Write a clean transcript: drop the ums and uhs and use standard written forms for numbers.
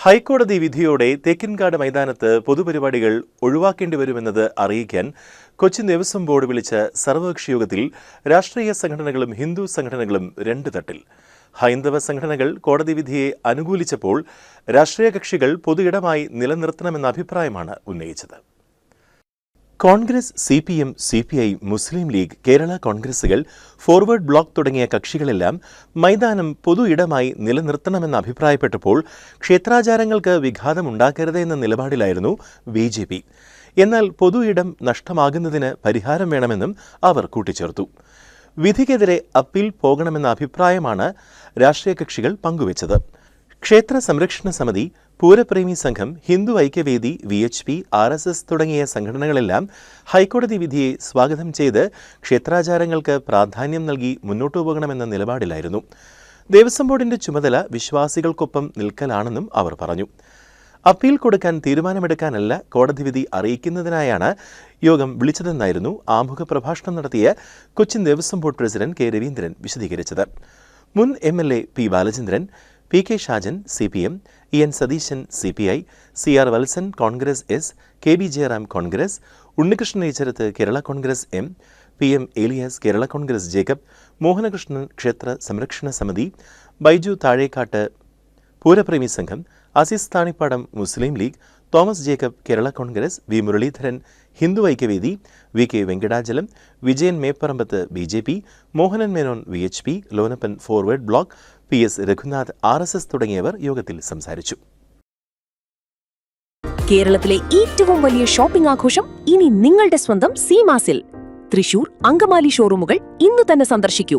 ഹൈക്കോടതി വിധിയോടെ തേക്കിൻകാട് മൈതാനത്ത് പൊതുപരിപാടികൾ ഒഴിവാക്കേണ്ടിവരുമെന്നത് അറിയിക്കാൻ കൊച്ചിൻ ദേവസ്വം ബോർഡ് വിളിച്ച സർവകക്ഷി യോഗത്തിൽ രാഷ്ട്രീയ സംഘടനകളും ഹിന്ദു സംഘടനകളും രണ്ട് തട്ടിൽ. ഹൈന്ദവ സംഘടനകൾ കോടതി വിധിയെ അനുകൂലിച്ചപ്പോൾ രാഷ്ട്രീയ കക്ഷികൾ പൊതുയിടമായി നിലനിർത്തണമെന്ന അഭിപ്രായമാണ് ഉന്നയിച്ചത്. കോൺഗ്രസ്, CPM, CPI, മുസ്ലിം ലീഗ്, കേരള കോൺഗ്രസുകൾ, ഫോർവേഡ് ബ്ലോക്ക് തുടങ്ങിയ കക്ഷികളെല്ലാം മൈതാനം പൊതു ഇടമായി നിലനിർത്തണമെന്ന് അഭിപ്രായപ്പെട്ടപ്പോൾ ക്ഷേത്രാചാരങ്ങൾക്ക് വിഘാതമുണ്ടാക്കരുത് എന്ന നിലപാടിലായിരുന്നു BJP. എന്നാൽ പൊതു ഇടം നഷ്ടമാകുന്നതിന് പരിഹാരം വേണമെന്നും അവർ കൂട്ടിച്ചേർത്തു. വിധിക്കെതിരെ അപ്പീൽ പോകണമെന്ന അഭിപ്രായമാണ് രാഷ്ട്രീയ കക്ഷികൾ പങ്കുവച്ചത്. ക്ഷേത്ര സംരക്ഷണ സമിതി, പൂരപ്രേമി സംഘം, ഹിന്ദു ഐക്യവേദി, VHP, RSS തുടങ്ങിയ സംഘടനകളെല്ലാം ഹൈക്കോടതി വിധിയെ സ്വാഗതം ചെയ്ത് ക്ഷേത്രാചാരങ്ങൾക്ക് പ്രാധാന്യം നൽകി മുന്നോട്ടു പോകണമെന്ന നിലപാടിലായിരുന്നു. ദേവസ്വം ബോർഡിന്റെ ചുമതല വിശ്വാസികൾക്കൊപ്പം നിൽക്കലാണെന്നും അവർ പറഞ്ഞു. അപ്പീൽ കൊടുക്കാൻ തീരുമാനമെടുക്കാനല്ല കോടതി വിധി അറിയിക്കുന്നതിനായാണ് യോഗം വിളിച്ചതെന്നായിരുന്നു ആമുഖ പ്രഭാഷണം നടത്തിയ Cochin Devaswom board president K. Raveendran വിശദീകരിച്ചത്. മുൻ MLA P. Balachandran, PK Shajan CPM, EN Satheesan CPI, CR Valsan Congress S, KB Jayaram Congress, Unnikrishnan Eecharath Kerala Congress M, PM Elias Kerala Congress Jacob, Mohanakrishnan Kshetra Samrakshana Samiti, Baiju Thazhekkat Poorapremi Sangham, Azeez Thanippadam Muslim League, Thomas Jacob Kerala Congress, V. Muraleedharan Hindu Aikyavedi, VK Venkatachalam, Vijayan Meparambath BJP, Mohanan Menon VHP, Lonappan forward block, PS Raghunath RSS തുടങ്ങിയവർ യോഗത്തിൽ സംസാരിച്ചു. കേരളത്തിലെ ഏറ്റവും വലിയ shopping ആഘോഷം ഇനി നിങ്ങളുടെ സ്വന്തം സീമാസിൽ. തൃശൂർ, അങ്കമാലി ഷോറൂമുകൾ ഇന്ന് തന്നെ സന്ദർശിക്കൂ.